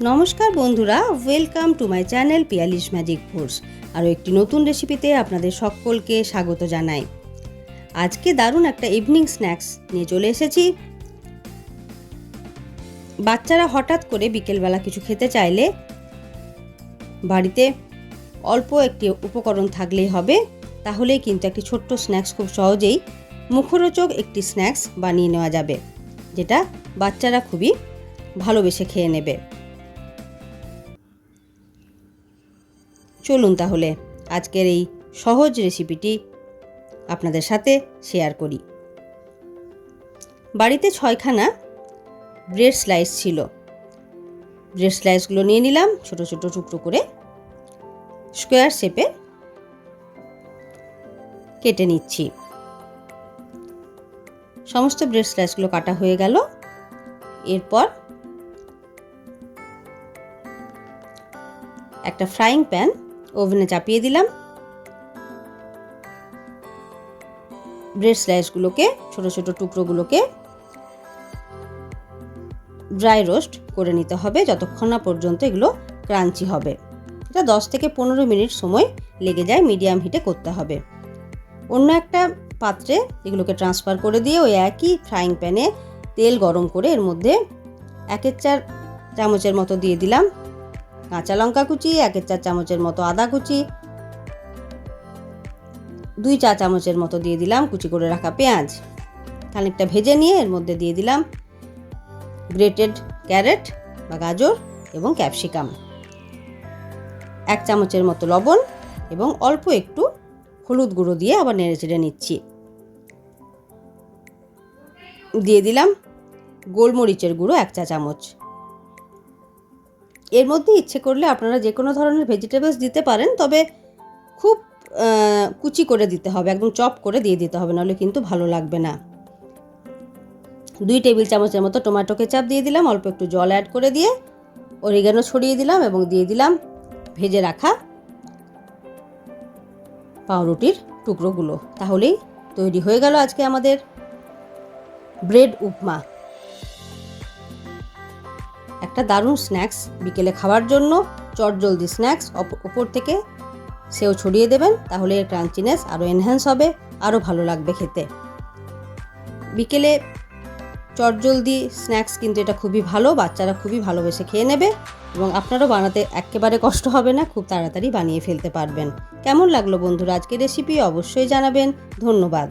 নমস্কার বন্ধুরা, welcome to my channel Piyali's magic foods. আরও একটি নতুন রেসিপিতে আপনাদের সকলকে স্বাগত জানাই। আজকে দারুণ একটা ইভিনিং স্ন্যাক্স নিয়ে চলে এসেছি। বাচ্চারা হঠাৎ করে বিকেলবেলা কিছু খেতে চাইলে বাড়িতে অল্প একটি উপকরণ থাকলেই হবে, তাহলেই কিন্তু একটি ছোট্ট স্ন্যাক্স খুব সহজেই মুখরোচক একটি স্ন্যাক্স বানিয়ে নেওয়া যাবে, যেটা বাচ্চারা খুবই ভালোবেসে খেয়ে নেবে। চলুন তাহলে আজকের এই সহজ রেসিপিটি আপনাদের সাথে শেয়ার করি। বাড়িতে 6খানা ব্রেড স্লাইস ছিল। ব্রেড স্লাইসগুলো নিয়ে নিলাম, ছোট ছোট টুকরো করে স্কোয়ার শেপে কেটে নিচ্ছি। সমস্ত ব্রেড স্লাইসগুলো কাটা হয়ে গেল। এরপর একটা ফ্রাইং প্যান ওভেনে চাপিয়ে দিলাম। ব্রেড স্লাইসগুলোকে ছোট ছোট টুকরোগুলোকে ড্রাই রোস্ট করে নিতে হবে যতক্ষণ না পর্যন্ত এগুলো ক্রাঞ্চি হবে। এটা 10 থেকে 15 মিনিট সময় লেগে যায়, মিডিয়াম হিটে করতে হবে। অন্য একটা পাত্রে এগুলোকে ট্রান্সফার করে দিয়ে ওই একই ফ্রাইং প্যানে তেল গরম করে এর মধ্যে 1/4 চামচের মতো দিয়ে দিলাম কাঁচা লঙ্কা কুচি, 1/4 চামচের মতো আদা কুচি, 2 চা চামচের মতো দিয়ে দিলাম কুচি করে রাখা পেঁয়াজ। খানিকটা ভেজে নিয়ে এর মধ্যে দিয়ে দিলাম গ্রেটেড ক্যারেট বা গাজর এবং ক্যাপসিকাম, 1 চামচের মতো লবণ এবং অল্প একটু হলুদ গুঁড়ো দিয়ে আবার নেড়েচেড়ে নিচ্ছি। দিয়ে দিলাম গোলমরিচের গুঁড়ো 1 চা চামচ। এর মধ্যে ইচ্ছে করলে আপনারা যে কোনো ধরনের ভেজিটেবলস দিতে পারেন, তবে খুব কুচি করে দিতে হবে, একদম চপ করে দিয়ে দিতে হবে, নাহলে কিন্তু ভালো লাগবে না। 2 টেবিল চামচের মতো টমেটো কেচাপ দিয়ে দিলাম, অল্প একটু জল অ্যাড করে দিয়ে অরিগানো ছড়িয়ে দিলাম এবং দিয়ে দিলাম ভেজে রাখা পাউরুটির টুকরোগুলো। তাহলেই তৈরি হয়ে গেল আজকে আমাদের ব্রেড উপমা, একটা দারুণ স্ন্যাক্স বিকেলে খাওয়ার জন্য। চটজলদি স্ন্যাক্স, ওপর থেকে সেও ছড়িয়ে দেবেন, তাহলে এর ক্রাঞ্চিনেস আরও এনহ্যান্স হবে, আরও ভালো লাগবে খেতে। বিকেলে চটজলদি স্ন্যাক্স কিন্তু এটা খুবই ভালো, বাচ্চারা খুবই ভালোবেসে খেয়ে নেবে এবং আপনারও বানাতে একেবারে কষ্ট হবে না, খুব তাড়াতাড়ি বানিয়ে ফেলতে পারবেন। কেমন লাগলো বন্ধুরা আজকের রেসিপি অবশ্যই জানাবেন। ধন্যবাদ।